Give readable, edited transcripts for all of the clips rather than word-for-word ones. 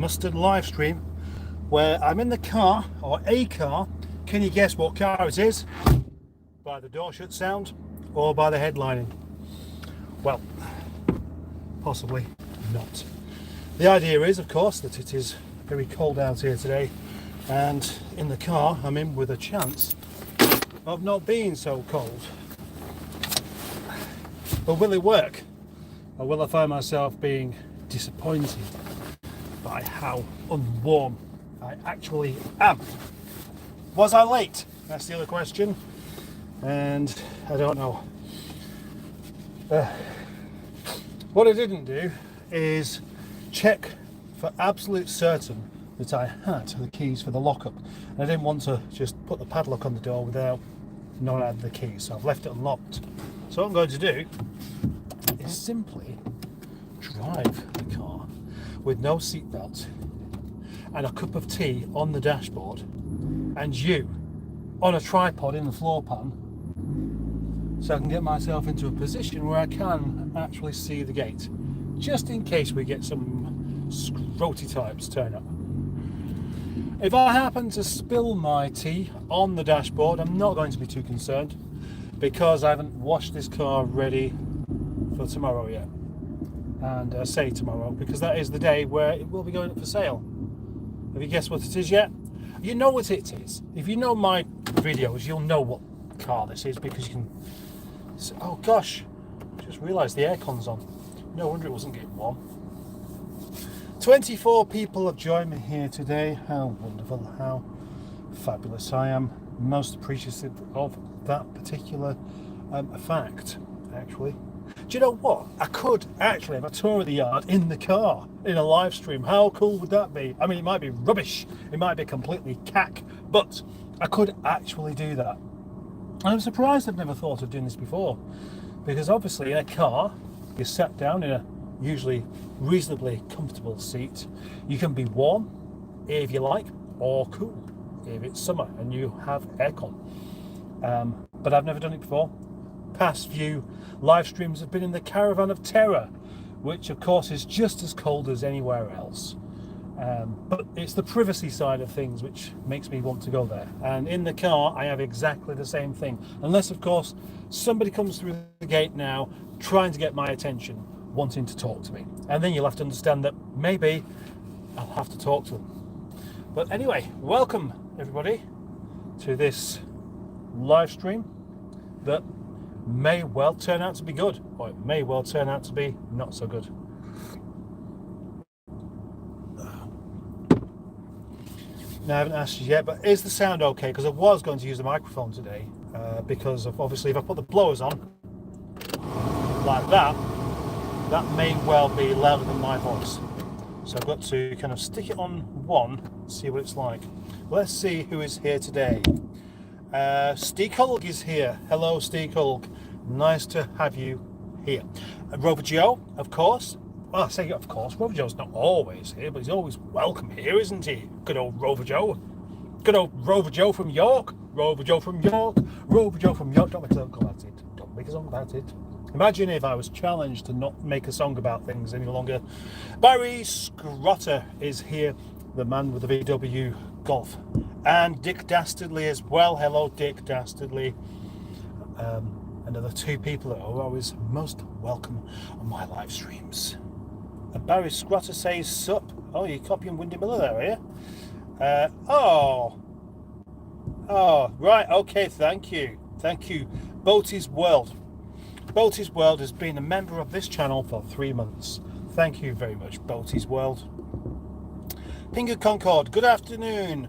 Mustard live stream where I'm in the car, or a car. Can you guess what car it is? By the door shut sound or by the headlining? Well, possibly not. The idea is, of course, that it is very cold out here today, and in the car I'm in with a chance of not being so cold. But will it work? Or will I find myself being disappointed by how unwarm I actually am? Was I late? That's the other question. And I don't know. What I didn't do is check for absolute certain that I had the keys for the lockup. And I didn't want to just put the padlock on the door without knowing I had the keys, so I've left it unlocked. So what I'm going to do is simply drive the car with no seatbelt and a cup of tea on the dashboard and you on a tripod in the floor pan, so I can get myself into a position where I can actually see the gate, just in case we get some scroty types turn up. If I happen to spill my tea on the dashboard, I'm not going to be too concerned, because I haven't washed this car ready for tomorrow yet. And I say tomorrow because that is the day where it will be going up for sale. Have you guessed what it is yet? You know what it is. If you know my videos, you'll know what car this is, because you can... Oh gosh, I just realised the aircon's on. No wonder it wasn't getting warm. 24 people have joined me here today. How wonderful, how fabulous. I am most appreciative of that particular fact, actually. Do you know what? I could actually have a tour of the yard in the car, in a live stream. How cool would that be? I mean, it might be rubbish, it might be completely cack, but I could actually do that. And I'm surprised I've never thought of doing this before, because obviously in a car, you're sat down in a usually reasonably comfortable seat. You can be warm if you like, or cool if it's summer and you have aircon. But I've never done it before. Past few live streams have been in the Caravan of Terror, which of course is just as cold as anywhere else. But it's the privacy side of things which makes me want to go there. And in the car, I have exactly the same thing. Unless, of course, somebody comes through the gate now trying to get my attention, wanting to talk to me. And then you'll have to understand that maybe I'll have to talk to them. But anyway, welcome everybody to this live stream that may well turn out to be good, or it may well turn out to be not so good. Now, I haven't asked you yet, but is the sound okay? Because I was going to use the microphone today, because of obviously if I put the blowers on like that, that may well be louder than my voice. So I've got to kind of stick it on one, see what it's like. Let's see who is here today. Steve Hulk is here. Hello, Steve Hulk. Nice to have you here. Rover Joe, of course. Well, I say of course. Rover Joe's not always here, but he's always welcome here, isn't he? Good old Rover Joe. Good old Rover Joe from York. Rover Joe from York. Rover Joe from York. Don't make a song about it. Don't make a song about it. Imagine if I was challenged to not make a song about things any longer. Barry Scrotter is here, the man with the VW Golf. And Dick Dastardly as well. Hello, Dick Dastardly. Another two people that are always most welcome on my live streams. And Barry Scrotter says, sup. Oh, you're copying Windy Miller there, are you? Oh, right, okay, thank you. Thank you. Boaty's World. Boaty's World has been a member of this channel for 3 months. Thank you very much, Boaty's World. Pingu Concord, good afternoon.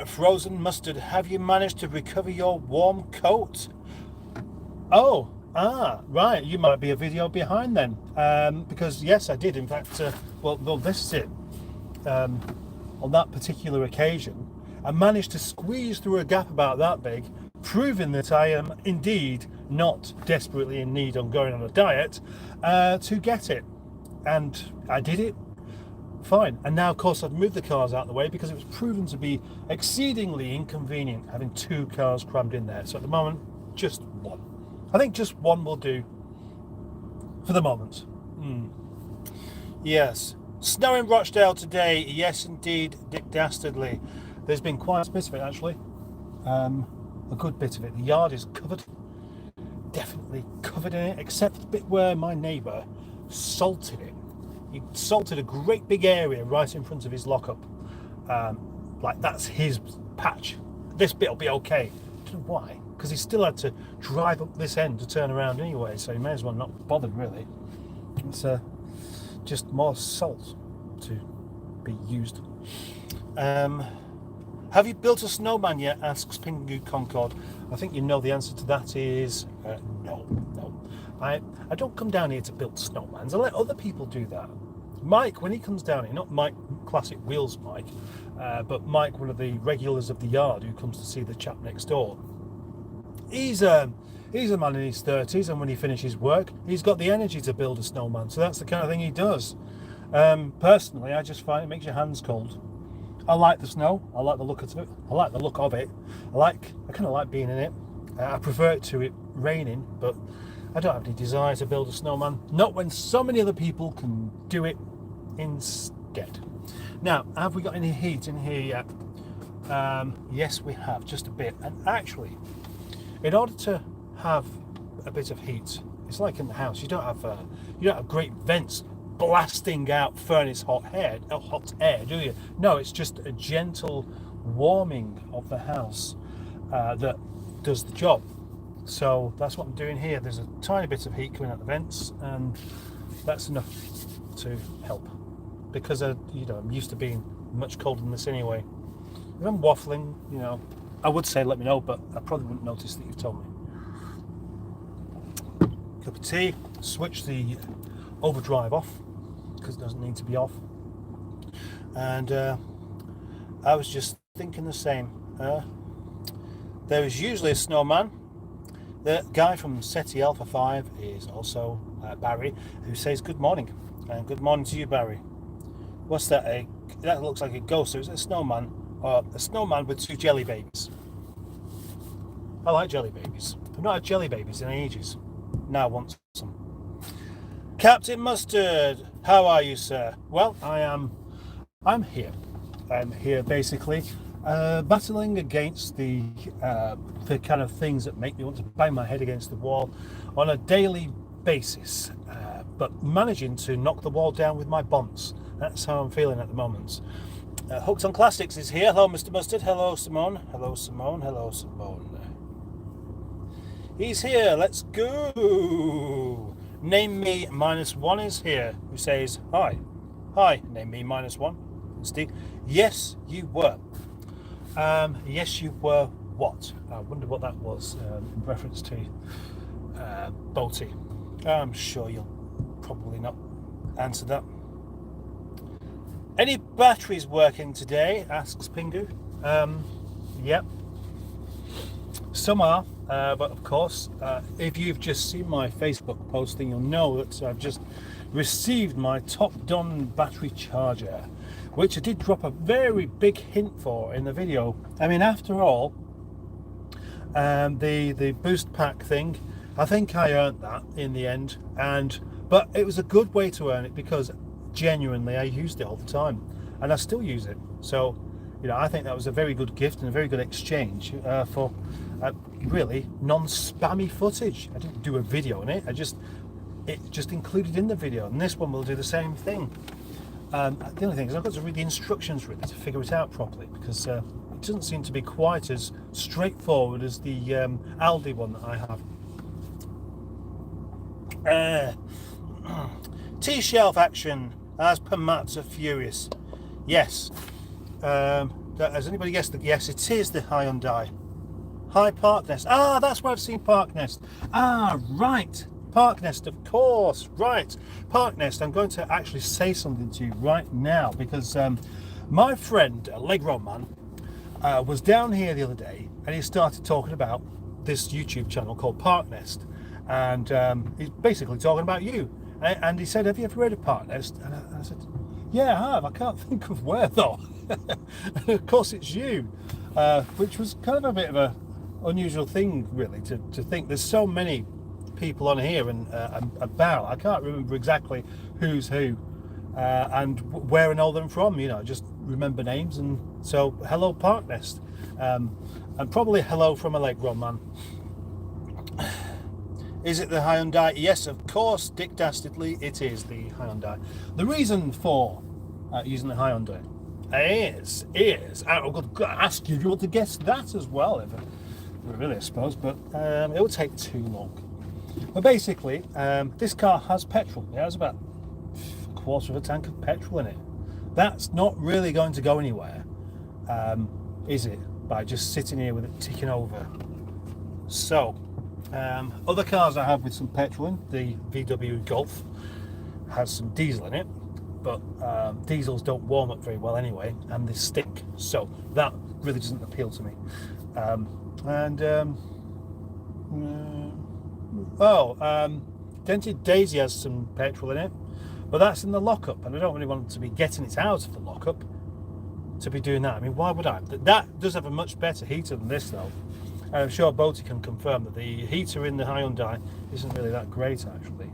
Frozen Mustard, have you managed to recover your warm coat? Oh, right, you might be a video behind then. Because yes, I did, in fact, well, this is it. On that particular occasion, I managed to squeeze through a gap about that big, proving that I am indeed not desperately in need of going on a diet to get it. And I did it fine. And now, of course, I've moved the cars out of the way because it was proven to be exceedingly inconvenient having two cars crammed in there. So at the moment, just one. I think just one will do for the moment. Yes. Snow in Rochdale today, yes indeed, Dick Dastardly. There's been quite a bit of it actually, a good bit of it. The yard is covered, definitely covered in it, except the bit where my neighbour salted it. He salted a great big area right in front of his lockup. Like that's his patch. This bit will be okay. I don't know why, because he still had to drive up this end to turn around anyway, so he may as well not bother really. It's just more salt to be used. Have you built a snowman yet? Asks Pingu Concord. I think you know the answer to that is no. I don't come down here to build snowmans. I let other people do that. Mike, when he comes down here, not Mike Classic Wheels Mike, but Mike, one of the regulars of the yard who comes to see the chap next door. He's a man in his 30s, and when he finishes work, he's got the energy to build a snowman. So that's the kind of thing he does. Personally, I just find it makes your hands cold. I like the snow. I like the look of it. I like the look of it. I kind of like being in it. I prefer it to it raining, but I don't have any desire to build a snowman. Not when so many other people can do it instead. Now, have we got any heat in here yet? Yes, we have, just a bit. And actually, in order to have a bit of heat, it's like in the house. You don't have great vents blasting out furnace hot air, do you? No, it's just a gentle warming of the house that does the job. So that's what I'm doing here. There's a tiny bit of heat coming out the vents, and that's enough to help, because I'm used to being much colder than this anyway. If I'm waffling, I would say let me know, but I probably wouldn't notice that you've told me. Cup of tea. Switch the overdrive off because it doesn't need to be off. And I was just thinking the same. There is usually a snowman. The guy from SETI Alpha 5 is also Barry, who says good morning. And good morning to you, Barry. What's that? That looks like a ghost. So is it a snowman? Or a snowman with two jelly babies? I like jelly babies. I've not had jelly babies in ages. Now I want some. Captain Mustard, how are you, sir? Well, I'm here. I'm here basically battling against the kind of things that make me want to bang my head against the wall on a daily basis, but managing to knock the wall down with my bonds. That's how I'm feeling at the moment. Hooked on Classics is here. Hello, Mr. Mustard. Hello, Simone. Hello, Simone. Hello, Simone. He's here. Let's go. Name Me -1 is here, who says hi. Hi, Name Me -1. Steve. Yes, you were. Yes, you were what? I wonder what that was in reference to Boaty. I'm sure you'll probably not answer that. Any batteries working today? Asks Pingu. Yep. Some are, but of course, if you've just seen my Facebook posting, you'll know that I've just received my top-done battery charger, which I did drop a very big hint for in the video. I mean, after all, the boost pack thing, I think I earned that in the end, but it was a good way to earn it because genuinely I used it all the time, and I still use it. So, I think that was a very good gift and a very good exchange for really non-spammy footage. I didn't do a video on it. It just included in the video, and this one will do the same thing. The only thing is I've got to read the instructions really to figure it out properly, because it doesn't seem to be quite as straightforward as the Aldi one that I have. T-shelf action as per Matt's are furious. Yes. Has anybody guessed that? Yes, it is the Hyundai. Hi, Park Nest. Ah, that's where I've seen Park Nest. Ah, right. Park Nest, of course. Right. Park Nest, I'm going to actually say something to you right now, because my friend, Legro Man, was down here the other day, and he started talking about this YouTube channel called Park Nest, and he's basically talking about you. And he said, have you ever heard of Park Nest? And I said, yeah, I have. I can't think of where though. And of course it's you, which was kind of a bit of a unusual thing really to think. There's so many people on here and about. I can't remember exactly who's who, and where I know them from. You know, just remember names. And so, hello, Park Nest, and probably hello from a Allegro man. Is it the Hyundai? Yes, of course, Dick Dastardly, it is the Hyundai. The reason for using the Hyundai is I'm going to ask you if you want to guess that as well, if really, I suppose, but it would take too long. But basically, this car has petrol. It has about a quarter of a tank of petrol in it. That's not really going to go anywhere, is it? By just sitting here with it ticking over. So, other cars I have with some petrol in, the VW Golf has some diesel in it, but diesels don't warm up very well anyway, and they stink. So that really doesn't appeal to me. Dented Daisy has some petrol in it, but that's in the lockup, and I don't really want to be getting it out of the lockup to be doing that. I mean, why would I? That does have a much better heater than this, though. And I'm sure Boaty can confirm that the heater in the Hyundai isn't really that great, actually.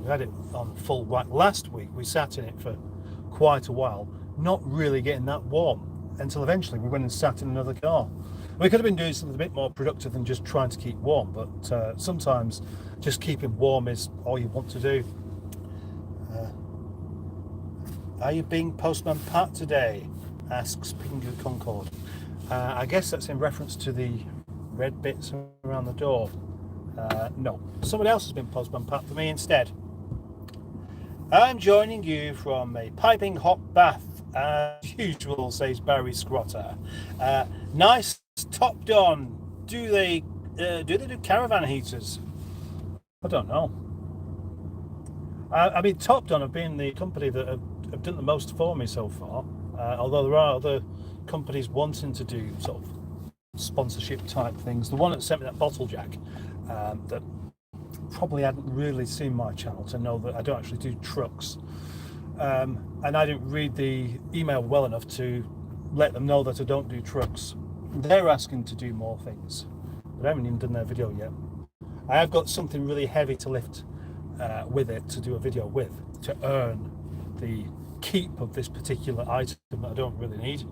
We had it on full whack last week. We sat in it for quite a while, not really getting that warm, until eventually we went and sat in another car. We could have been doing something a bit more productive than just trying to keep warm, but sometimes just keeping warm is all you want to do. Are you being Postman Pat today? Asks Pingu Concord. I guess that's in reference to the red bits around the door. No, someone else has been Postman Pat for me instead. I'm joining you from a piping hot bath, as usual, says Barry Scrotter. Nice topped on. Do they do caravan heaters? I don't know. I mean, Topped On have been the company that have done the most for me so far. Although there are other companies wanting to do sort of sponsorship type things. The one that sent me that bottle jack, that probably hadn't really seen my channel to know that I don't actually do trucks. And I didn't read the email well enough to let them know that I don't do trucks. They're asking to do more things, but I haven't even done their video yet. I have got something really heavy to lift with it to do a video with, to earn the keep of this particular item that I don't really need.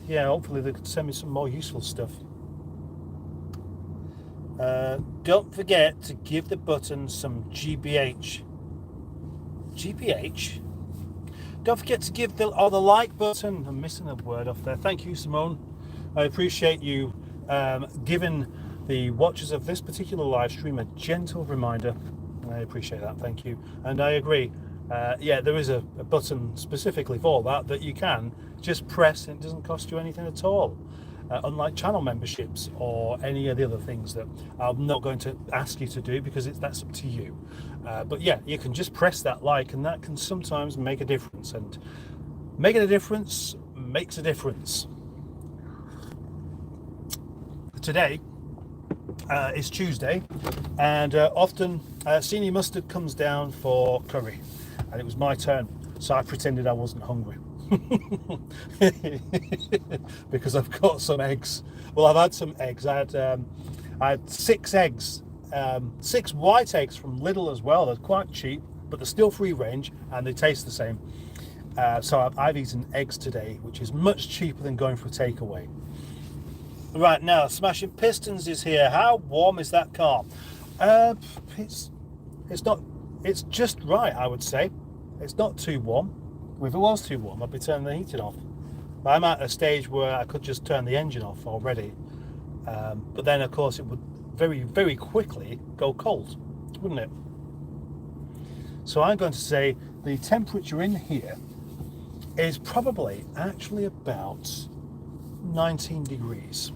Yeah, hopefully they could send me some more useful stuff. Don't forget to give the button some GBH. GBH? Don't forget to give the like button. I'm missing a word off there. Thank you, Simone. I appreciate you giving the watchers of this particular live stream a gentle reminder. I appreciate that, thank you. And I agree. Yeah, there is a button specifically for that you can just press and it doesn't cost you anything at all. Unlike channel memberships or any of the other things that I'm not going to ask you to do because that's up to you. But yeah, you can just press that like, and that can sometimes make a difference. And making a difference makes a difference. Today is Tuesday, and often Senior Mustard comes down for curry, and it was my turn, so I pretended I wasn't hungry. Because I've got some eggs. Well, I've had some eggs. I had 6 eggs, 6 white eggs from Lidl as well. They're quite cheap, but they're still free range and they taste the same. So I've eaten eggs today, which is much cheaper than going for a takeaway. Right now, Smashing Pistons is here. How warm is that car? It's just right, I would say. It's not too warm. If it was too warm, I'd be turning the heating off. But I'm at a stage where I could just turn the engine off already. But then, of course, it would very, very quickly go cold, wouldn't it? So I'm going to say the temperature in here is probably actually about 19 degrees.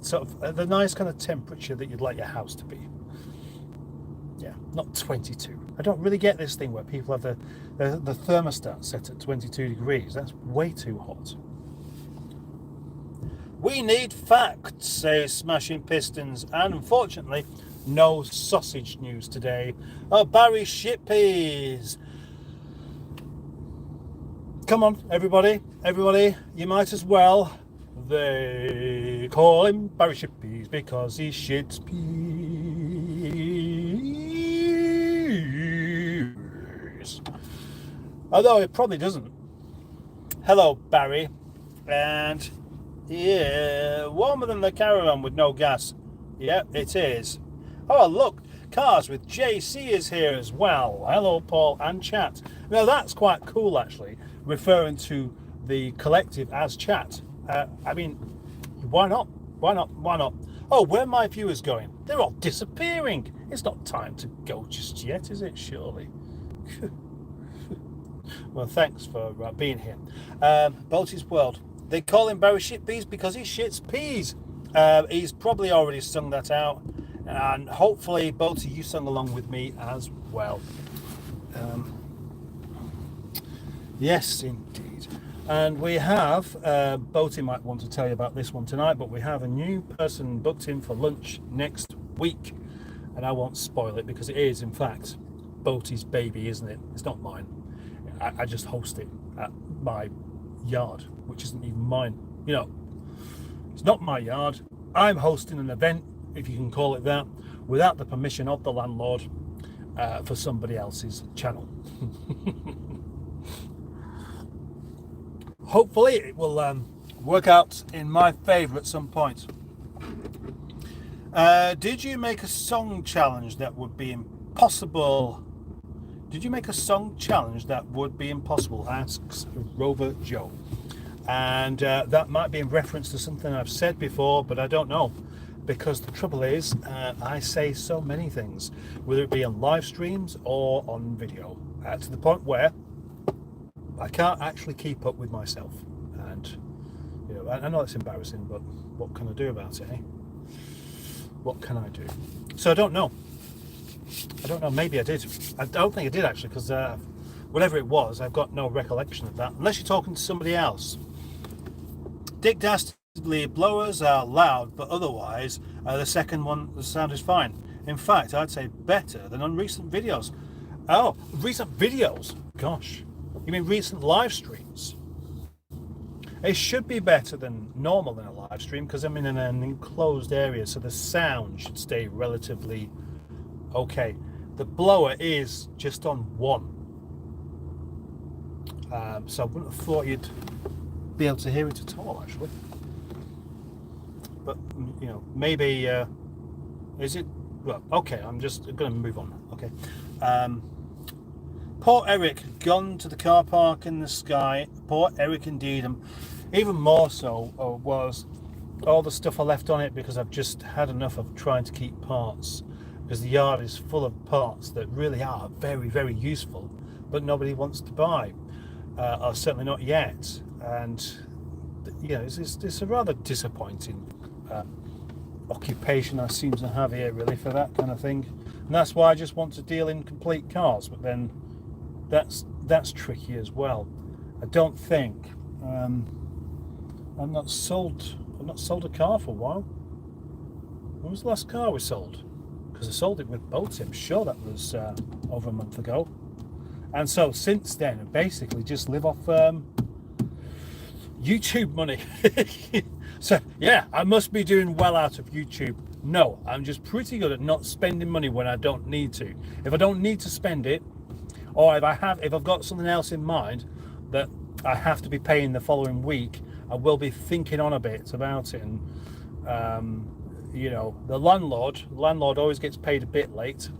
Sort of the nice kind of temperature that you'd like your house to be. Yeah, not 22. I don't really get this thing where people have the thermostat set at 22 degrees. That's way too hot. We need facts, says Smashing Pistons, and unfortunately, no sausage news today. Oh, Barry Shippies. Come on, everybody, you might as well. They call him Barry Shippies because he shits peas. voice. Although it probably doesn't. Hello, Barry. And yeah, warmer than the caravan with no gas. Yep, it is. Oh, look, Cars with JC is here as well. Hello, Paul and chat. Now, that's quite cool, actually, referring to the collective as chat. I mean, why not? Why not? Why not? Oh, where are my viewers going? They're all disappearing. It's not time to go just yet, is it, surely? Well, thanks for being here. Bolty's World. They call him Barry Shitpeas because he shits peas. He's probably already sung that out. And hopefully, Bolty, you sung along with me as well. Yes, indeed. And we have, Bolty might want to tell you about this one tonight, but we have a new person booked in for lunch next week. And I won't spoil it because it is, in fact, Bolty's baby, isn't it? It's not mine. I just host it at my yard, which isn't even mine. You know, it's not my yard. I'm hosting an event, if you can call it that, without the permission of the landlord for somebody else's channel. Hopefully it will work out in my favour at some point. Did you make a song challenge that would be impossible? Did you make a song challenge that would be impossible? Asks Rover Joe. And that might be in reference to something I've said before, but I don't know. Because the trouble is, I say so many things, whether it be on live streams or on video, to the point where I can't actually keep up with myself. And you know, I know it's embarrassing, but what can I do about it, eh? What can I do? So I don't know. Maybe I did. I don't think I did, actually, because whatever it was, I've got no recollection of that. Unless you're talking to somebody else. Dick Dastardly blowers are loud, but otherwise, the second one, the sound is fine. In fact, I'd say better than on recent videos. Oh, recent videos? Gosh. You mean recent live streams? It should be better than normal in a live stream because I'm in an enclosed area, so the sound should stay relatively okay. The blower is just on one, so I wouldn't have thought you'd be able to hear it at all, actually. But you know, maybe is it? Well, okay. I'm just going to move on. Okay. Poor Eric, gone to the car park in the sky. Poor Eric indeed. Even more so was all the stuff I left on it because I've just had enough of trying to keep parts. Because the yard is full of parts that really are very, very useful, but nobody wants to buy, or certainly not yet. And you know, it's a rather disappointing occupation I seem to have here, really, for that kind of thing. And that's why I just want to deal in complete cars. But then that's tricky as well. I don't think I've not sold a car for a while. When was the last car we sold? Because I sold it with Boaty. I'm sure that was over a month ago. And so since then, I basically just live off YouTube money. So yeah, I must be doing well out of YouTube. No, I'm just pretty good at not spending money when I don't need to. If I don't need to spend it, or if I've got something else in mind that I have to be paying the following week, I will be thinking on a bit about it. And you know, the landlord always gets paid a bit late,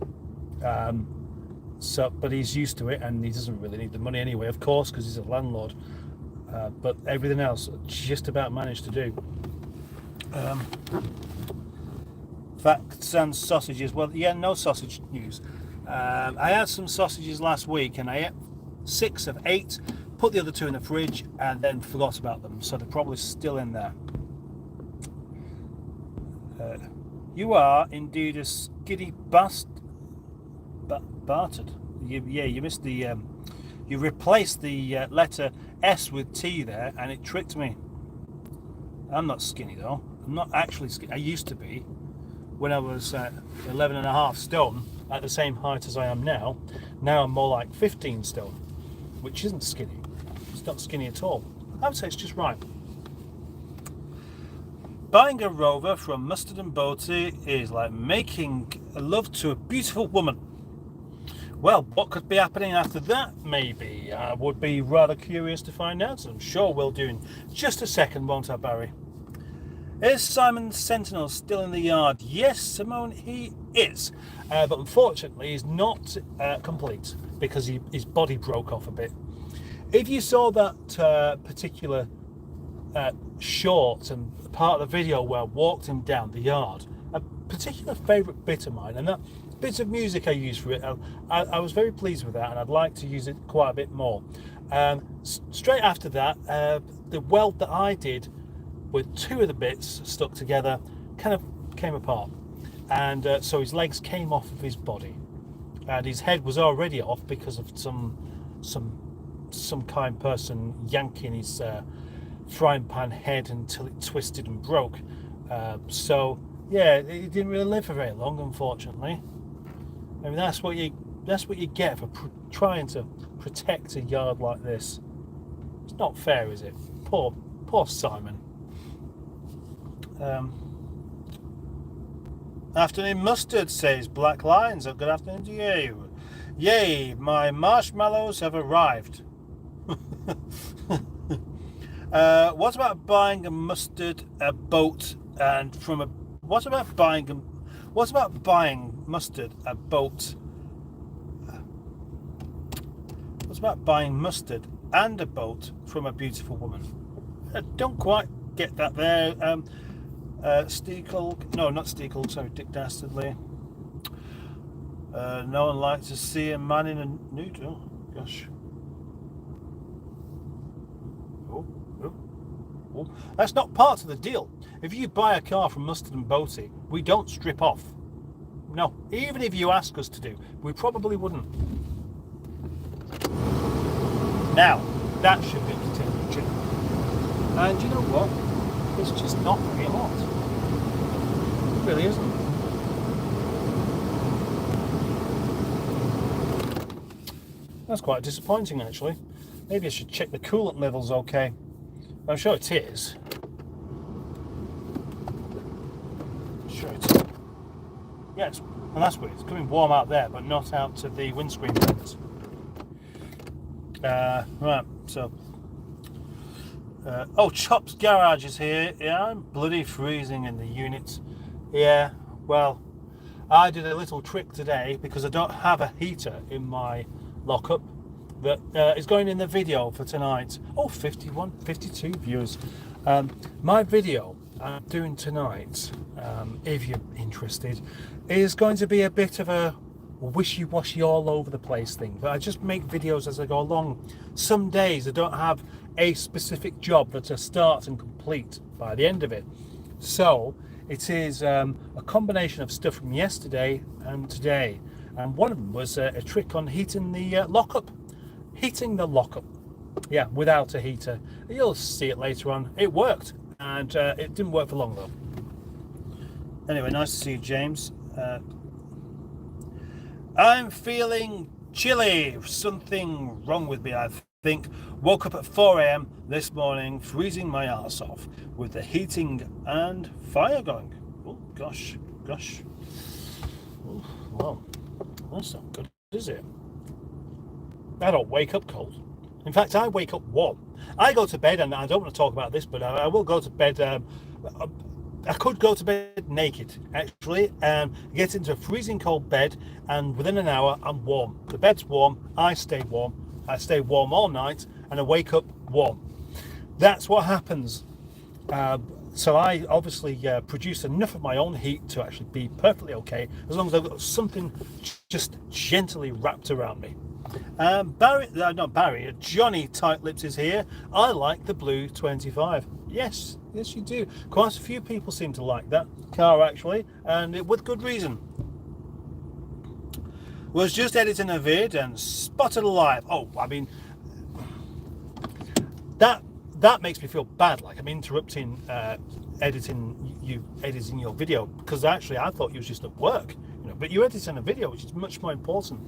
but he's used to it, and he doesn't really need the money anyway, of course, because he's a landlord. But everything else just about managed to do. Facts and sausages. Well, yeah, no sausage news. I had some sausages last week, and I ate 6 of 8, put the other 2 in the fridge, and then forgot about them, so they're probably still in there. You are indeed a skiddy bastard. You missed the. You replaced the letter S with T there, and it tricked me. I'm not skinny though. I'm not actually skinny. I used to be when I was 11.5 stone, at the same height as I am now. Now I'm more like 15 stone, which isn't skinny. It's not skinny at all. I would say it's just right. Buying a Rover from Mustard and Boaty is like making love to a beautiful woman. Well, what could be happening after that, maybe? I would be rather curious to find out. So I'm sure we'll do in just a second, won't I, Barry? Is Simon Sentinel still in the yard? Yes, Simone, he is. But unfortunately, he's not complete because his body broke off a bit. If you saw that particular short and part of the video where I walked him down the yard, a particular favourite bit of mine, and that bit of music I used for it, I was very pleased with that, and I'd like to use it quite a bit more. Straight after that, the weld that I did with two of the bits stuck together kind of came apart, and so his legs came off of his body, and his head was already off because of some kind person yanking his frying pan head until it twisted and broke. So yeah, he didn't really live for very long, unfortunately. I mean, that's what you get for trying to protect a yard like this. It's not fair, is it? Poor Simon. Afternoon Mustard, says Black Lions. Good afternoon to you. Yay, my marshmallows have arrived. What about buying a mustard, a boat, and from a? What about buying mustard, a boat? What's about buying mustard and a boat from a beautiful woman? I don't quite get that there. No, not Steecle, sorry, Dick Dastardly. No one likes to see a man in a nude. Oh, gosh. Oh. That's not part of the deal. If you buy a car from Mustard and Boaty, we don't strip off. No, even if you ask us to do, we probably wouldn't. Now, that should be continued. And you know what? It's just not very hot. It really isn't. That's quite disappointing, actually. Maybe I should check the coolant levels okay. I'm sure it is. Yes, and that's weird. It's coming warm out there, but not out to the windscreen vents. Right, so... Chop's Garage is here. Yeah, I'm bloody freezing in the unit. Yeah, well, I did a little trick today because I don't have a heater in my lockup that is going in the video for tonight. 52 viewers. My video I'm doing tonight, if you're interested, is going to be a bit of a wishy-washy all over the place thing, but I just make videos as I go along. Some days I don't have a specific job that I start and complete by the end of it, so it is a combination of stuff from yesterday and today, and one of them was a trick on heating the lockup. Yeah, without a heater. You'll see it later on. It worked, and it didn't work for long though. Anyway, nice to see you, James. I'm feeling chilly. Something wrong with me, I think. Woke up at 4 a.m. this morning, freezing my arse off with the heating and fire going. Oh, gosh. Oh, well, that's not good, is it? I don't wake up cold. In fact, I wake up warm. I go to bed, and I don't want to talk about this, but I will go to bed. I could go to bed naked, actually, and get into a freezing cold bed, and within an hour, I'm warm. The bed's warm, I stay warm all night, and I wake up warm. That's what happens. So I obviously produce enough of my own heat to actually be perfectly okay, as long as I've got something just gently wrapped around me. Johnny Tight Lips is here. I like the blue 25. Yes, you do. Quite a few people seem to like that car, actually, and with good reason. Was just editing a vid and spotted a live. Oh, I mean, that makes me feel bad, like I'm interrupting editing your video, because actually I thought you was just at work, but you're editing a video, which is much more important.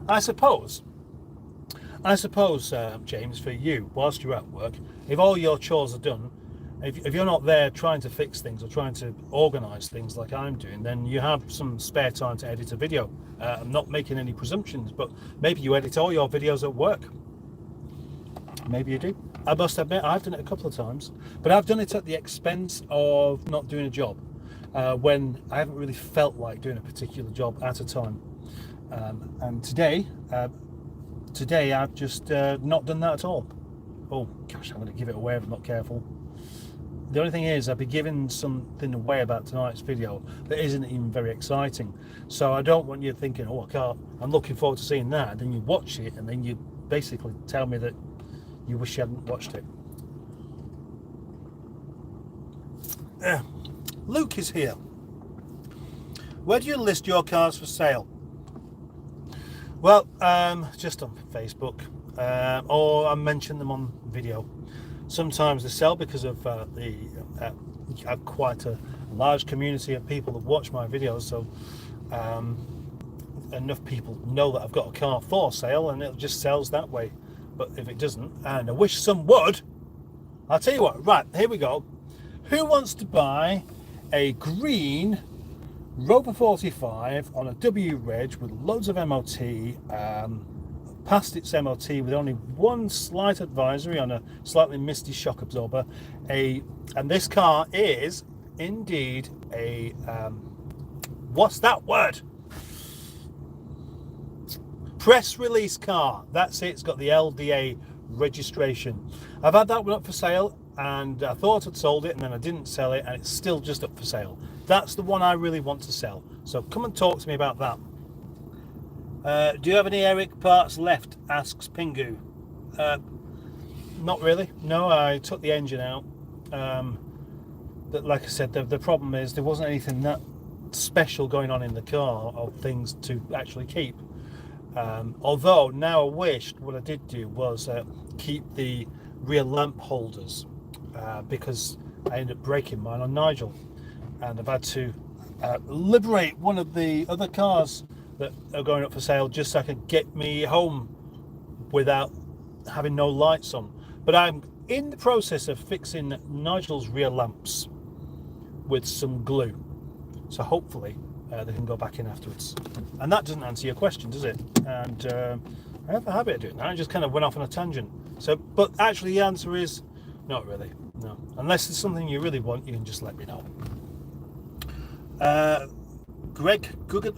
I suppose, James, for you, whilst you're at work, if all your chores are done, if you're not there trying to fix things or trying to organise things like I'm doing, then you have some spare time to edit a video. I'm not making any presumptions, but maybe you edit all your videos at work. Maybe you do. I must admit, I've done it a couple of times, but I've done it at the expense of not doing a job when I haven't really felt like doing a particular job at a time. And today I've just not done that at all. Oh gosh, I'm going to give it away if I'm not careful. The only thing is, I'll be giving something away about tonight's video that isn't even very exciting. So I don't want you thinking, oh, I'm looking forward to seeing that. And then you watch it, and then you basically tell me that you wish you hadn't watched it. Luke is here. Where do you list your cars for sale? Well, just on Facebook, or I mention them on video. Sometimes they sell because of quite a large community of people that watch my videos, so enough people know that I've got a car for sale, and it just sells that way. But if it doesn't, and I wish some would, I'll tell you what, right, here we go. Who wants to buy a green Rover 45 on a W reg with loads of MOT, past its MOT with only one slight advisory on a slightly misty shock absorber, and this car is indeed a what's that word? Press release car. That's it. It's got the LDA registration. I've had that one up for sale, and I thought I'd sold it, and then I didn't sell it, and it's still just up for sale. That's the one I really want to sell. So come and talk to me about that. Do you have any Eric parts left? Asks Pingu. Not really. No, I took the engine out. But like I said, the problem is there wasn't anything that special going on in the car of things to actually keep. Although now I wished what I did do was keep the rear lamp holders because I ended up breaking mine on Nigel, and I've had to liberate one of the other cars that are going up for sale just so I can get me home without having no lights on. But I'm in the process of fixing Nigel's rear lamps with some glue, so hopefully they can go back in afterwards. And that doesn't answer your question, does it? And I have a habit of doing that. I just kind of went off on a tangent. So, but actually the answer is not really, no. Unless it's something you really want, you can just let me know. Greg Goddard.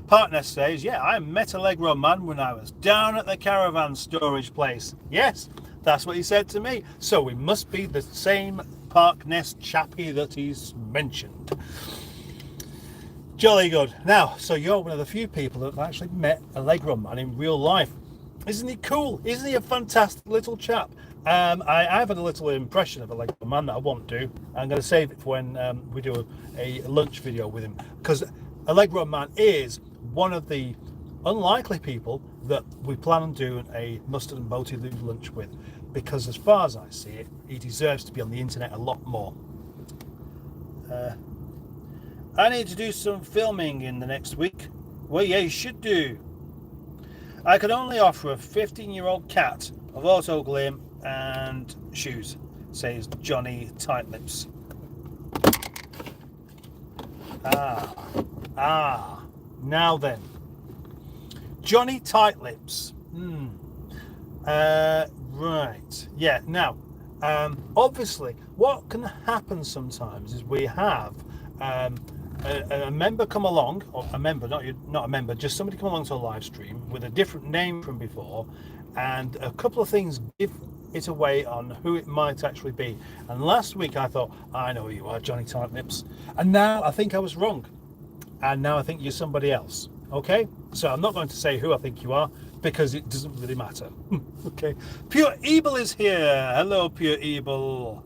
Partner says, yeah, I met Allegro man when I was down at the caravan storage place. Yes, that's what he said to me. So we must be the same Park Nest chappie that he's mentioned. Jolly good. Now, so you're one of the few people that have actually met Allegro man in real life. Isn't he cool? Isn't he a fantastic little chap? I've had a little impression of Allegro man that I want to do. I'm going to save it for when we do a lunch video with him, because Allegro man is one of the unlikely people that we plan on doing a mustard and boaty lube lunch with, because as far as I see it, he deserves to be on the internet a lot more. I need to do some filming in the next week. Well, yeah, you should do. I could only offer a 15-year-old cat of auto glim and shoes, says Johnny Tightlips. Now then, Johnny Tightlips. Right. Yeah. Now, obviously, what can happen sometimes is we have a member come along, or a member, not a member, just somebody come along to a live stream with a different name from before, and a couple of things give it away on who it might actually be. And last week I thought, I know who you are, Johnny Tightlips, and now I think I was wrong, and now I think you're somebody else. Okay, so I'm not going to say who I think you are because it doesn't really matter. Okay, Pure Evil is here. Hello, Pure Evil.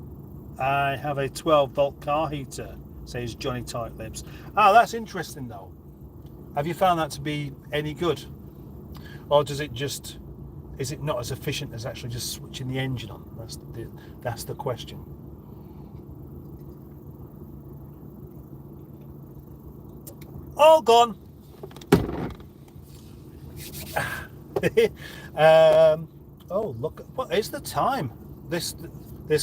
I have a 12-volt car heater, says Johnny Tightlips. That's interesting though. Have you found that to be any good, or is it not as efficient as actually just switching the engine on? That's the question. All gone. Oh, look, what is the time? This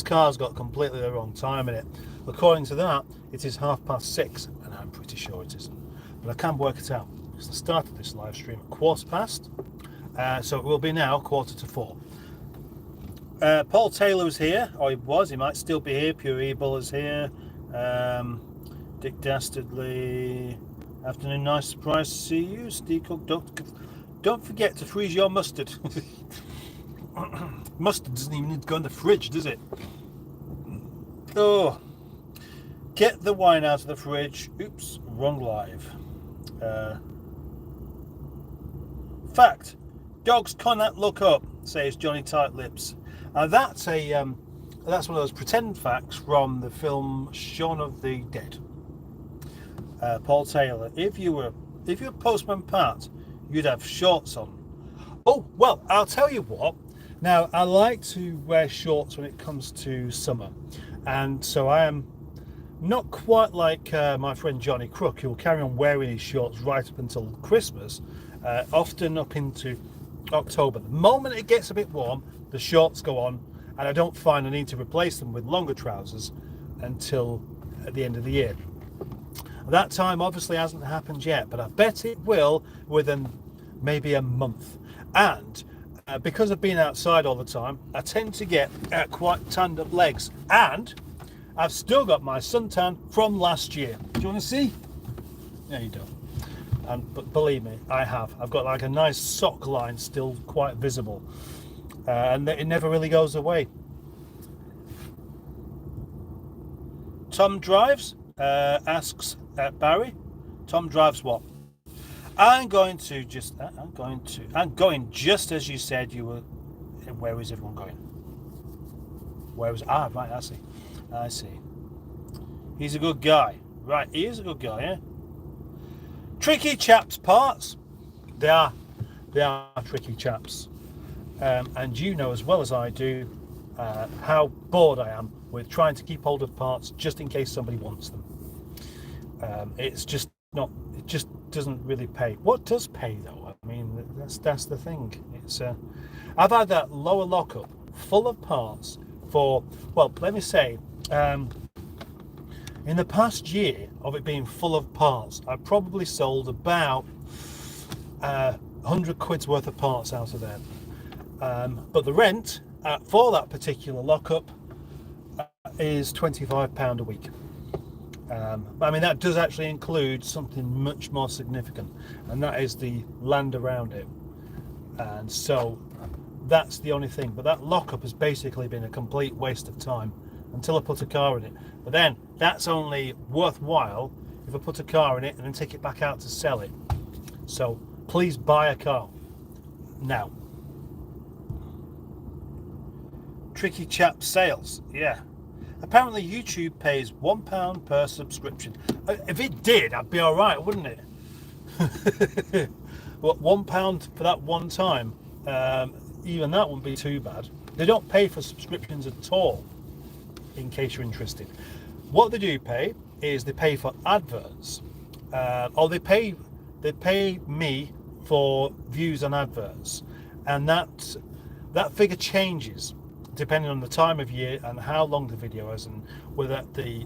car's got completely the wrong time in it. According to that, it is 6:30, and I'm pretty sure it isn't. But I can work it out because I started this live stream at 4:15, so it will be now 4:45. Paul Taylor's here, or he was. He might still be here. Pure Evil is here. Dick Dastardly. Afternoon, nice surprise to see you. Steve Cook, don't forget to freeze your mustard. Mustard doesn't even need to go in the fridge, does it? Oh, get the wine out of the fridge. Oops, wrong live. Fact, dogs cannot look up, says Johnny Tight Lips. That's one of those pretend facts from the film Shaun of the Dead. Paul Taylor, if you were Postman Pat, you'd have shorts on. Oh, well, I'll tell you what. Now, I like to wear shorts when it comes to summer, and so I am not quite like my friend Johnny Crook, who will carry on wearing his shorts right up until Christmas, often up into October. The moment it gets a bit warm, the shorts go on, and I don't find I need to replace them with longer trousers until at the end of the year. That time obviously hasn't happened yet, but I bet it will within maybe a month. And because I've been outside all the time, I tend to get quite tanned up legs, and I've still got my suntan from last year. Do you want to see? No, you don't. But believe me, I have. I've got like a nice sock line still quite visible, and it never really goes away. Tom drives, asks Barry. Tom drives what? I'm going just as you said you were. Where is everyone going? Right, I see. He's a good guy. Right, he is a good guy, yeah? Tricky chaps parts. They are tricky chaps. And you know as well as I do how bored I am with trying to keep hold of parts just in case somebody wants them. It just doesn't really pay. What does pay though? I mean, that's the thing. It's I've had that lower lockup full of parts for, well, let me say, in the past year of it being full of parts, I've probably sold about 100 quid's worth of parts out of there. But the rent for that particular lockup is £25 a week. I mean, that does actually include something much more significant, and that is the land around it. And so that's the only thing. But that lockup has basically been a complete waste of time until I put a car in it. But then that's only worthwhile if I put a car in it and then take it back out to sell it. So please buy a car now. Tricky chap sales, yeah. Apparently YouTube pays £1 per subscription. If it did, I'd be all right, wouldn't it? What, £1 for that one time? Even that wouldn't be too bad. They don't pay for subscriptions at all, in case you're interested. What they do pay is they pay for adverts, or they pay me for views on adverts, and that figure changes depending on the time of year and how long the video is, and whether the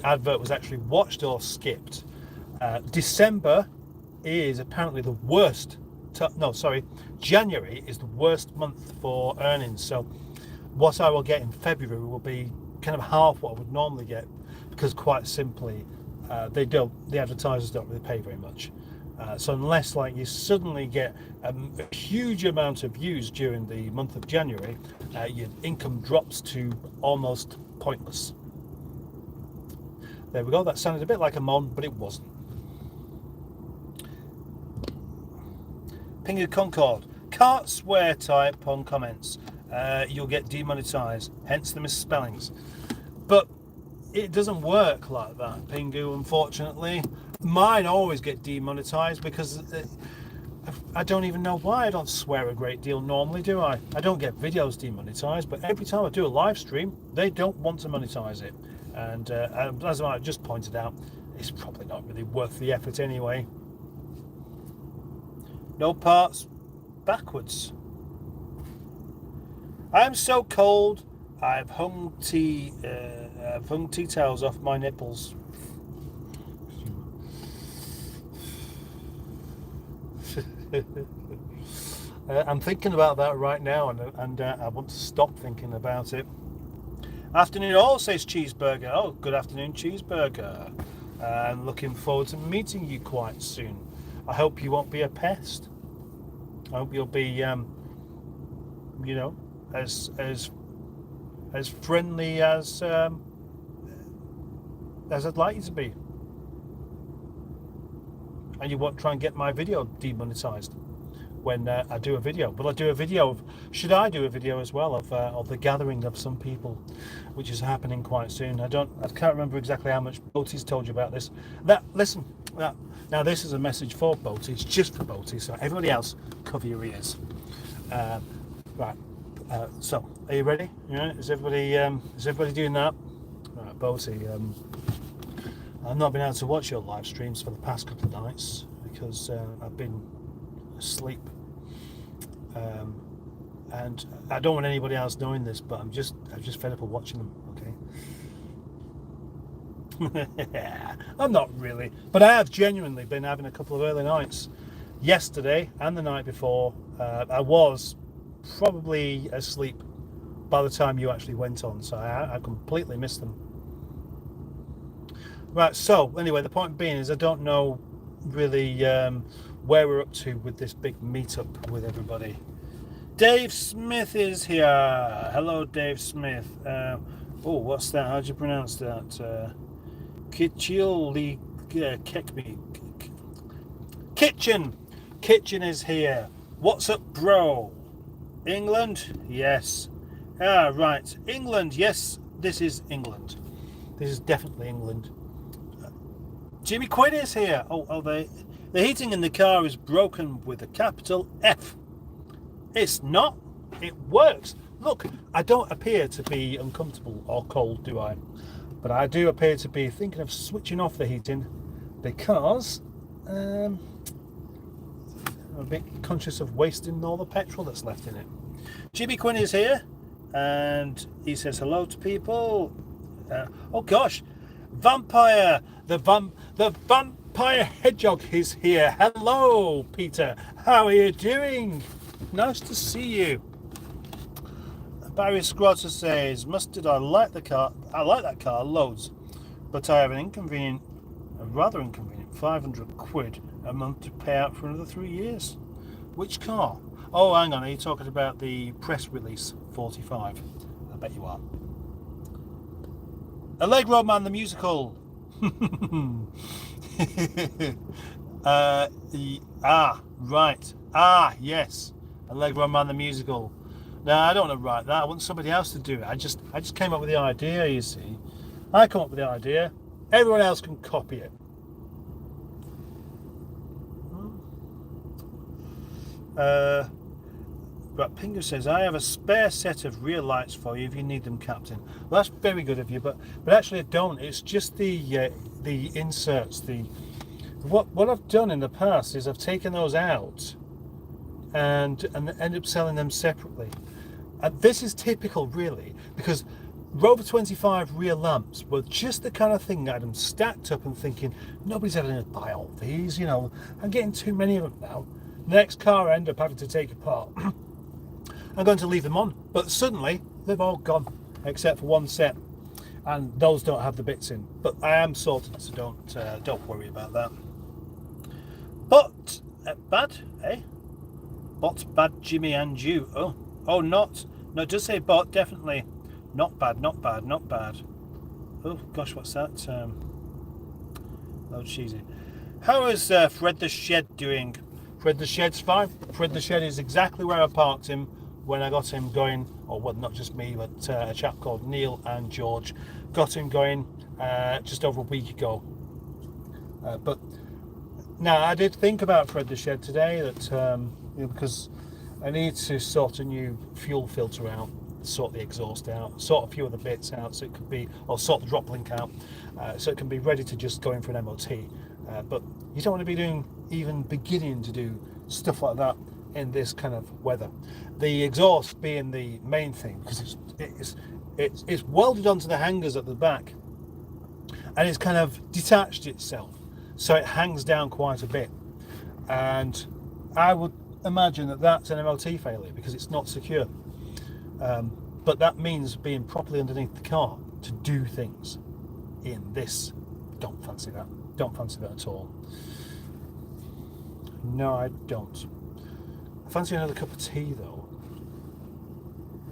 advert was actually watched or skipped. December is apparently the worst. January is the worst month for earnings. So what I will get in February will be kind of half what I would normally get, because quite simply the advertisers don't really pay very much. So unless like you suddenly get a huge amount of views during the month of January, your income drops to almost pointless. There we go. That sounded a bit like a mon, but it wasn't. Pinga Concord. Can't swear type on comments. You'll get demonetized, hence the misspellings. But it doesn't work like that, Pingu, unfortunately. Mine always get demonetized because I don't even know why. I don't swear a great deal normally, do I? I don't get videos demonetized, but every time I do a live stream, they don't want to monetize it. And as I just pointed out, it's probably not really worth the effort anyway. No parts backwards. I'm so cold. I've hung tea towels off my nipples. I'm thinking about that right now, and I want to stop thinking about it. Afternoon all, says Cheeseburger. Oh, good afternoon, Cheeseburger. I'm looking forward to meeting you quite soon. I hope you won't be a pest. I hope you'll be, as friendly as I'd like you to be. And you won't try and get my video demonetized when I do a video. But I'll do a video of, should I do a video as well of the gathering of some people, which is happening quite soon. I can't remember exactly how much Boaty's told you about this. Now this is a message for Boaty. It's just for Boaty, so everybody else, cover your ears. Right. So, are you ready? Yeah. Is everybody doing that? Right, Boaty. I've not been able to watch your live streams for the past couple of nights because I've been asleep, and I don't want anybody else knowing this, but I'm just fed up of watching them. Okay. I'm not really, but I have genuinely been having a couple of early nights. Yesterday and the night before, I was probably asleep by the time you actually went on, so I completely missed them. Right, so anyway, the point being is I don't know really where we're up to with this big meetup with everybody. Dave Smith is here. Hello, Dave Smith. What's that? How do you pronounce that? Kitchili Kekmi. Kitchen is here. What's up, bro? England? Yes. Right. England. Yes, this is England. This is definitely England. Jimmy Quinn is here. The heating in the car is broken with a capital F. It's not. It works. Look, I don't appear to be uncomfortable or cold, do I? But I do appear to be thinking of switching off the heating because I'm a bit conscious of wasting all the petrol that's left in it. Jimmy Quinn is here, and he says hello to people. Oh gosh, Vampire, the Vampire Hedgehog is here. Hello, Peter. How are you doing? Nice to see you. Barry Scrotter says, Mustard, I like the car. I like that car loads, but I have a rather inconvenient 500 quid a month to pay out for another 3 years. Which car? Oh, hang on. Are you talking about the press release 45? I bet you are. Allegro Man the musical. Right. Yes. Allegro Man the musical. No, I don't want to write that. I want somebody else to do it. I just came up with the idea, you see. I come up with the idea. Everyone else can copy it. But Pingu says, I have a spare set of rear lights for you if you need them, Captain. Well, that's very good of you, but actually I don't. It's just the inserts. What I've done in the past is I've taken those out and end up selling them separately. This is typical, really, because Rover 25 rear lamps were just the kind of thing that I'm stacked up and thinking, nobody's ever going to buy all these, you know. I'm getting too many of them now. The next car I end up having to take apart. I'm going to leave them on, but suddenly they've all gone, except for one set, and those don't have the bits in. But I am sorted, so don't worry about that. But bad, eh? Bot bad, Jimmy and you. Oh, not. No, it does say bot, definitely. Not bad. Oh gosh, what's that? Load cheesy. How is Fred the Shed doing? Fred the Shed's fine. Fred the Shed is exactly where I parked him when I got him going, or well, not just me, but a chap called Neil and George got him going just over a week ago. But now I did think about Fred the Shed today, that because I need to sort a new fuel filter out, sort the exhaust out, sort a few of the bits out, so it could be, or sort the drop link out, so it can be ready to just go in for an MOT. But you don't want to be even beginning to do stuff like that in this kind of weather. The exhaust being the main thing, because it's welded onto the hangers at the back, and it's kind of detached itself, so it hangs down quite a bit. And I would imagine that that's an MOT failure because it's not secure. But that means being properly underneath the car to do things in this. Don't fancy that. Don't fancy that at all. No, I don't. I fancy another cup of tea though.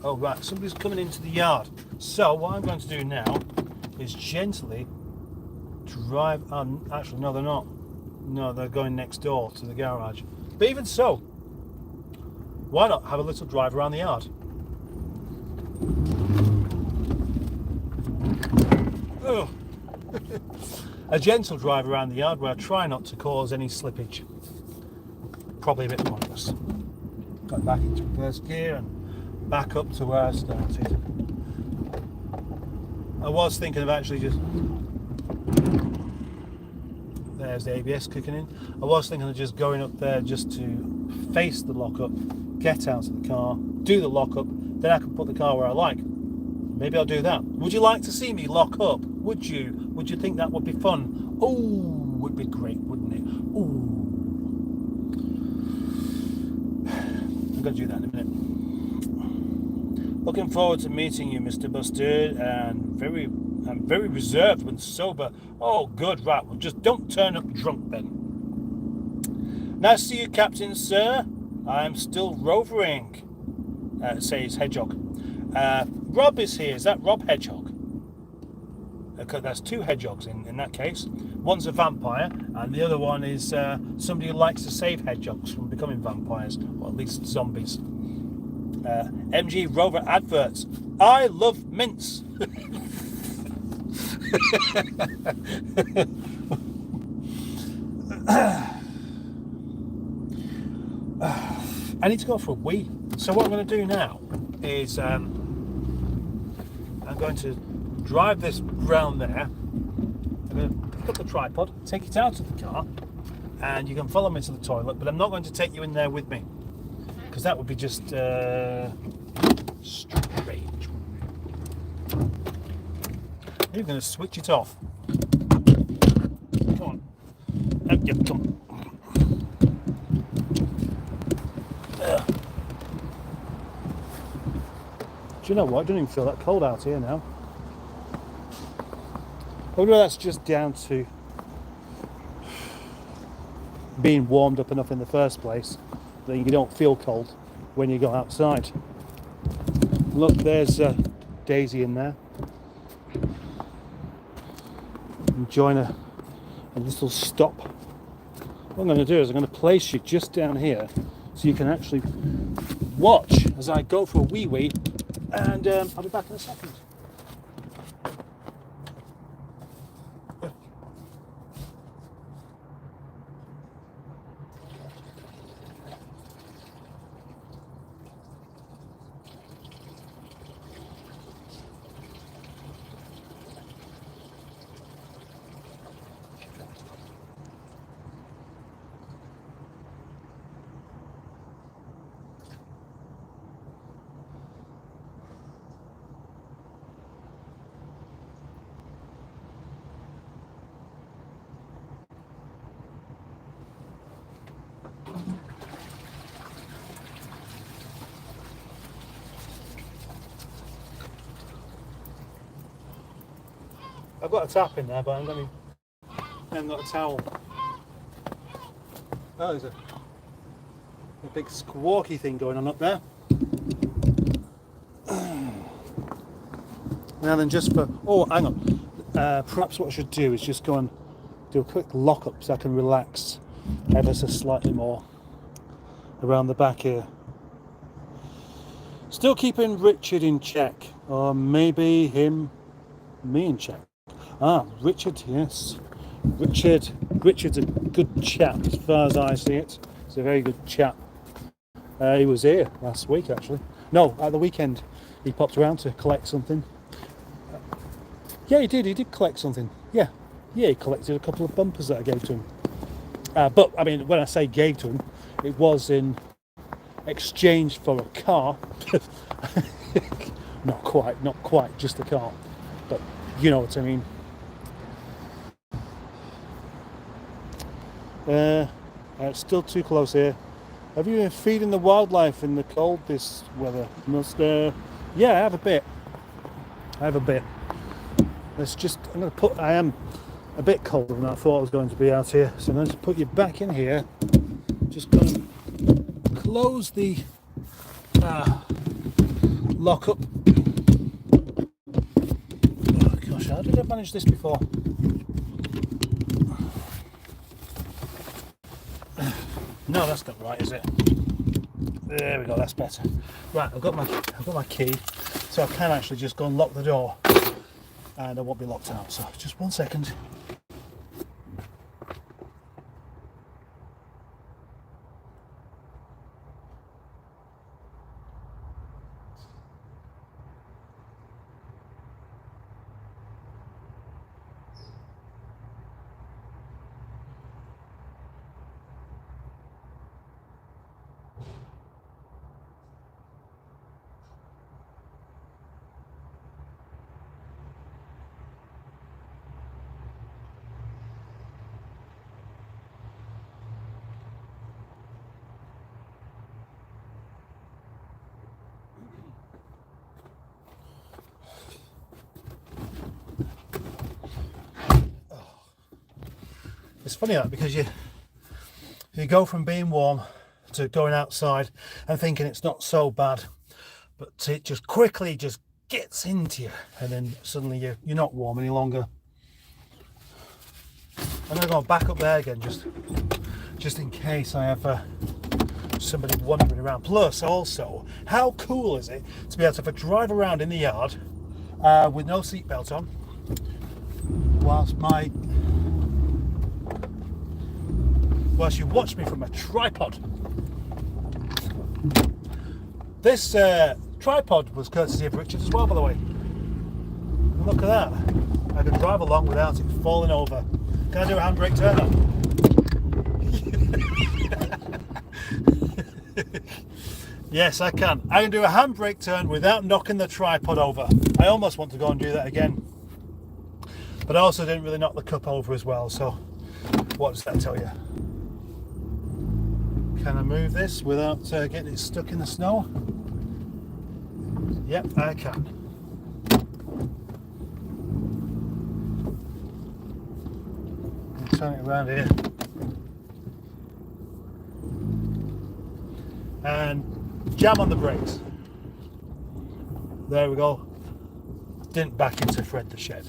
Oh right, somebody's coming into the yard. So what I'm going to do now is gently drive on. Actually, no, they're not. No, they're going next door to the garage. But even so, why not have a little drive around the yard? Oh. A gentle drive around the yard where I try not to cause any slippage. Probably a bit pointless. Got back into first gear and back up to where I started. I was thinking of actually just... There's the ABS kicking in. I was thinking of just going up there just to face the lockup, get out of the car, do the lockup, then I can put the car where I like. Maybe I'll do that. Would you like to see me lock up? Would you? Would you think that would be fun? Oh, would be great, wouldn't it? Oh, I'm going to do that in a minute. Looking forward to meeting you, Mr. Mustard, and I'm very reserved when sober. Oh, good, right. Well, just don't turn up drunk then. Nice to see you, Captain, sir. I'm still rovering, says Hedgehog. Rob is here. Is that Rob Hedgehog? That's two hedgehogs in that case. One's a vampire, and the other one is somebody who likes to save hedgehogs from becoming vampires, or at least zombies. MG Rover adverts. I love mints. I need to go for a wee. So what I'm going to do now is I'm going to drive this round there. I'm going to pick up the tripod, take it out of the car, and you can follow me to the toilet, but I'm not going to take you in there with me because that would be just strange. You're going to switch it off. Come on. Up you come. Do you know what? I don't even feel that cold out here now. I wonder if that's just down to being warmed up enough in the first place that you don't feel cold when you go outside. Look, there's Daisy in there. Enjoying a little stop. What I'm going to do is I'm going to place you just down here so you can actually watch as I go for a wee, and I'll be back in a second. I've got a tap in there, but I haven't got a towel. Oh, there's a big squawky thing going on up there. Now then, just for... Oh, hang on. Perhaps what I should do is just go and do a quick lock-up so I can relax ever so slightly more around the back here. Still keeping Richard in check. Or maybe me in check. Ah, Richard, yes. Richard's a good chap as far as I see it. He's a very good chap. He was here last week, actually. No, at the weekend. He popped around to collect something. Yeah, he did collect something. Yeah, he collected a couple of bumpers that I gave to him. But, I mean, when I say gave to him, it was in exchanged for a car. Not quite just a car, but you know what I mean. It's still too close here. Have you been feeding the wildlife in the cold this weather? Yeah, I have a bit. I am a bit colder than I thought I was going to be out here, so I'm going to put you back in here. Just going to close the lock up. Oh gosh, how did I manage this before? No, that's not right, is it? There we go, that's better. Right, I've got my key, so I can actually just go and lock the door, and I won't be locked out. So just 1 second. It's funny that, because you go from being warm to going outside and thinking it's not so bad, but it just quickly just gets into you, and then suddenly you're not warm any longer. I'm going to go back up there again just in case I have somebody wandering around. Plus, also, how cool is it to be able to drive around in the yard with no seatbelt on, whilst you watch me from a tripod. This tripod was courtesy of Richard as well, by the way. And look at that. I can drive along without it falling over. Can I do a handbrake turn on? Yes, I can. I can do a handbrake turn without knocking the tripod over. I almost want to go and do that again. But I also didn't really knock the cup over as well, so what does that tell you? Can I move this without getting it stuck in the snow? Yep, I can. Turn it around here. And jam on the brakes. There we go. Didn't back into Fred the shed.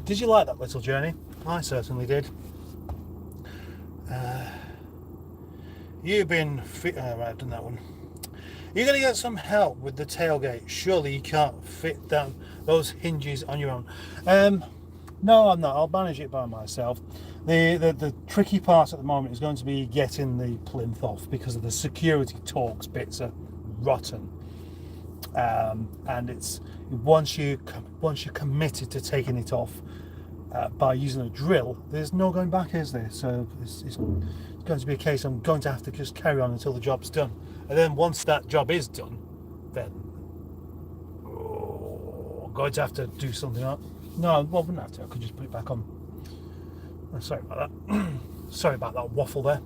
Did you like that little journey? I certainly did. You've been right, I've done that one. You're going to get some help with the tailgate. Surely you can't fit down those hinges on your own. No, I'm not. I'll manage it by myself. The tricky part at the moment is going to be getting the plinth off, because of the security Torx bits are rotten. And it's once you're committed to taking it off by using a drill, there's no going back, is there? So it's going to be a case I'm going to have to just carry on until the job's done, and then once that job is done, then I'm going to have to do something else. No, I wouldn't have to. I could just put it back on. Oh, sorry about that. Sorry about that waffle there.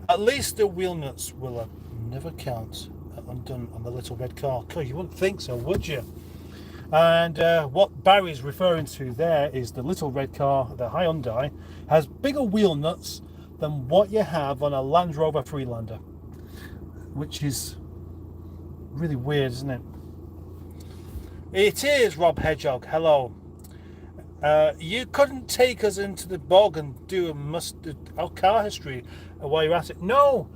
At least the wheel nuts will never count undone on the little red car. God, you wouldn't think so, would you? And what Barry's referring to there is the little red car, the Hyundai, has bigger wheel nuts than what you have on a Land Rover Freelander, which is really weird, isn't it? It is, Rob Hedgehog. Hello. You couldn't take us into the bog and do our car history while you're at it. No.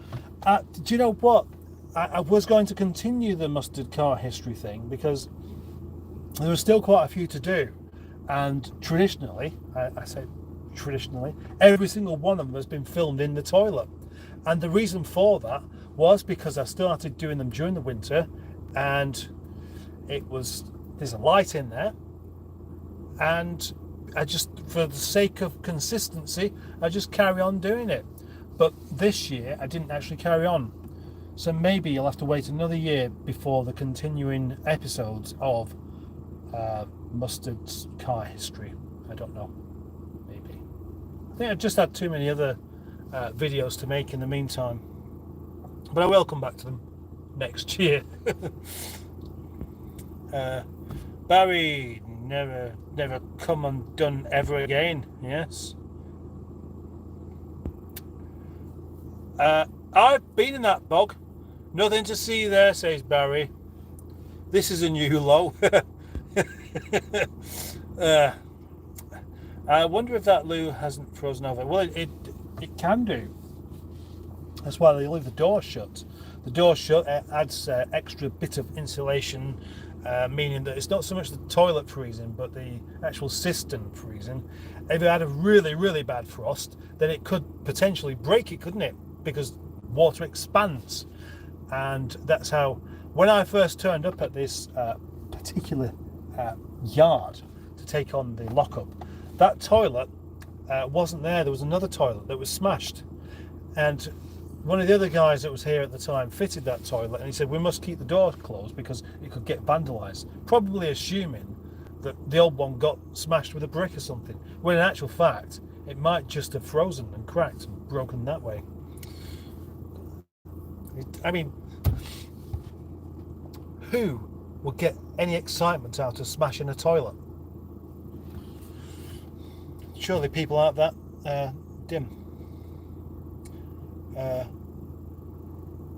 Do you know what? I was going to continue the mustard car history thing, because there was still quite a few to do, and traditionally, I say traditionally, every single one of them has been filmed in the toilet. And the reason for that was because I started doing them during the winter, and there's a light in there, and I just, for the sake of consistency, I just carry on doing it. But this year I didn't actually carry on. So maybe you'll have to wait another year before the continuing episodes of Mustard's car history. I don't know. Maybe. I think I've just had too many other videos to make in the meantime. But I will come back to them next year. Barry, never come undone ever again. Yes. I've been in that bog. Nothing to see there, says Barry. This is a new low. I wonder if that loo hasn't frozen over. Well, it can do. That's why they leave the door shut. The door shut adds extra bit of insulation, meaning that it's not so much the toilet freezing, but the actual cistern freezing. If it had a really, really bad frost, then it could potentially break it, couldn't it? Because water expands. And that's how, when I first turned up at this particular yard to take on the lockup, that toilet wasn't there. There was another toilet that was smashed. And one of the other guys that was here at the time fitted that toilet, and he said, we must keep the door closed because it could get vandalised. Probably assuming that the old one got smashed with a brick or something. When in actual fact, it might just have frozen and cracked and broken that way. I mean, who would get any excitement out of smashing a toilet? Surely people aren't that dim.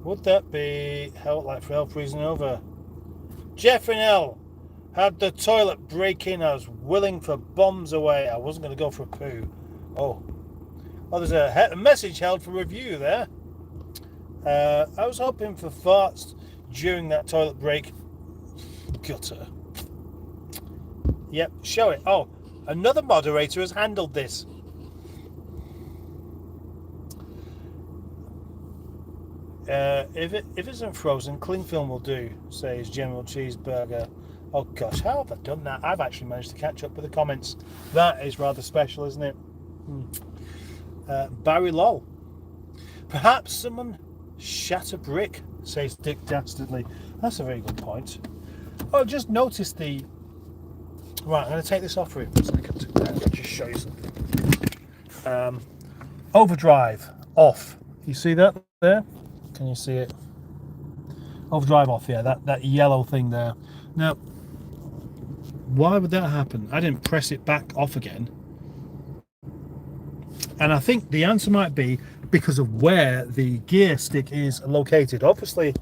Would that be hell like for hell freezing over? Jeff and L had the toilet break in. I was willing for bombs away. I wasn't going to go for a poo. Oh, there's a message held for review there. I was hoping for farts during that toilet break. Gutter. Yep, show it. Oh, another moderator has handled this. If it isn't frozen, cling film will do, says General Cheeseburger. Oh gosh, how have I done that? I've actually managed to catch up with the comments. That is rather special, isn't it? Barry Lol. Perhaps someone shat a brick, says Dick Dastardly. That's a very good point. Oh, just notice the... Right, I'm going to take this off for you for a second. Just show you something. Overdrive off. You see that there? Can you see it? Overdrive off, yeah, that yellow thing there. Now, why would that happen? I didn't press it back off again. And I think the answer might be because of where the gear stick is located. Obviously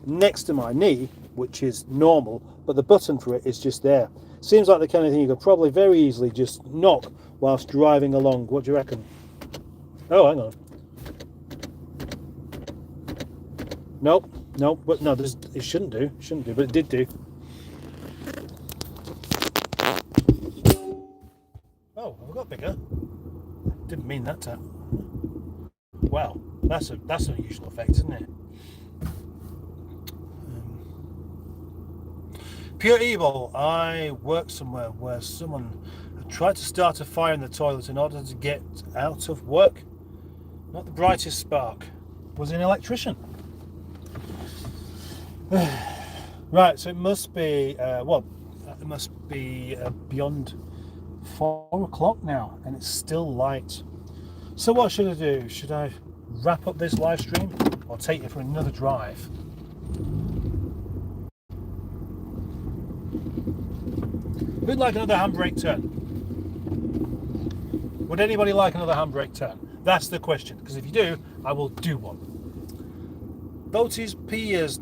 next to my knee, which is normal, but the button for it is just there. Seems like the kind of thing you could probably very easily just knock whilst driving along. What do you reckon? Oh, hang on. Nope, but no, it shouldn't do, but it did do. Oh, have I got bigger? Didn't mean that to. Well, that's an unusual effect, isn't it? Pure evil. I worked somewhere where someone had tried to start a fire in the toilet in order to get out of work. Not the brightest spark. Was an electrician. Right, so it must be it must be beyond 4 o'clock now, and it's still light. So what should I do? Should I wrap up this live stream or take you for another drive? Who'd like another handbrake turn? Would anybody like another handbrake turn? That's the question, because if you do, I will do one. Boaties P is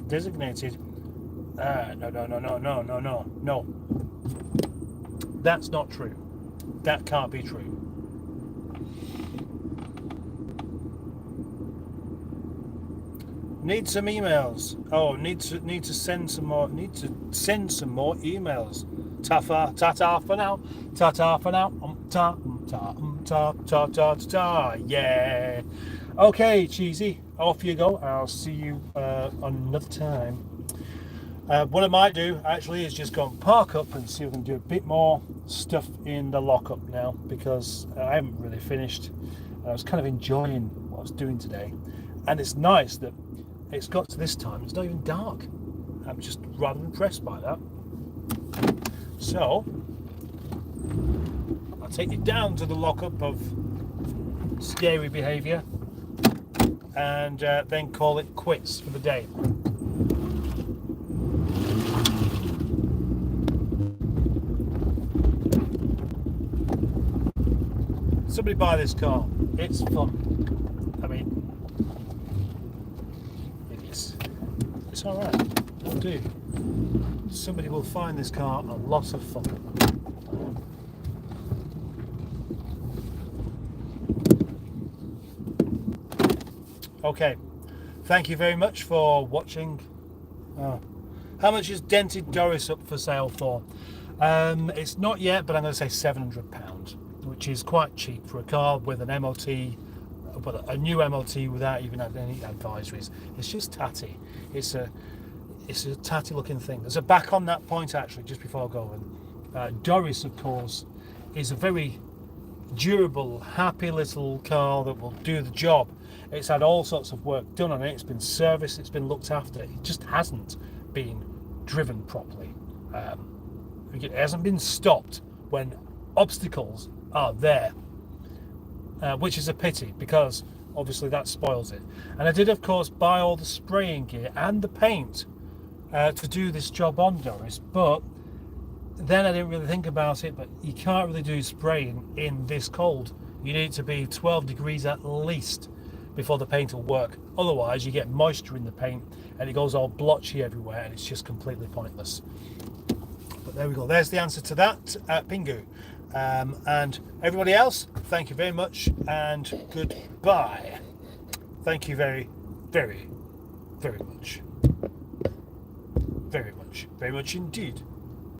designated. No. That's not true. That can't be true. Need some emails. Oh, need to send some more. Need to send some more emails. Ta for now. Ta for now. Ta. Yeah. Okay, cheesy. Off you go. I'll see you another time. What I might do actually is just go and park up and see if we can do a bit more stuff in the lockup now, because I haven't really finished. I was kind of enjoying what I was doing today, and it's nice that it's got to this time, it's not even dark. I'm just rather impressed by that. So I'll take you down to the lockup of scary behaviour and then call it quits for the day. Somebody buy this car. It's fun. I mean, it's all right. It'll do. Somebody will find this car a lot of fun. Okay, thank you very much for watching. How much is dented Doris up for sale for? It's not yet, but I'm going to say £700, which is quite cheap for a car with an MOT, well, a new MOT without even having any advisories. It's just tatty. It's a tatty looking thing. There's a back on that point actually, just before I go on. Doris, of course, is a very durable, happy little car that will do the job. It's had all sorts of work done on it. It's been serviced, it's been looked after. It just hasn't been driven properly. It hasn't been stopped when obstacles are there, which is a pity, because obviously that spoils it. And I did, of course, buy all the spraying gear and the paint to do this job on Doris, but then I didn't really think about it, but you can't really do spraying in this cold. You need it to be 12 degrees at least before the paint will work. Otherwise you get moisture in the paint and it goes all blotchy everywhere, and it's just completely pointless. But there we go, there's the answer to that, Pingu. And everybody else, thank you very much and goodbye. Thank you very, very, very much. Very much indeed.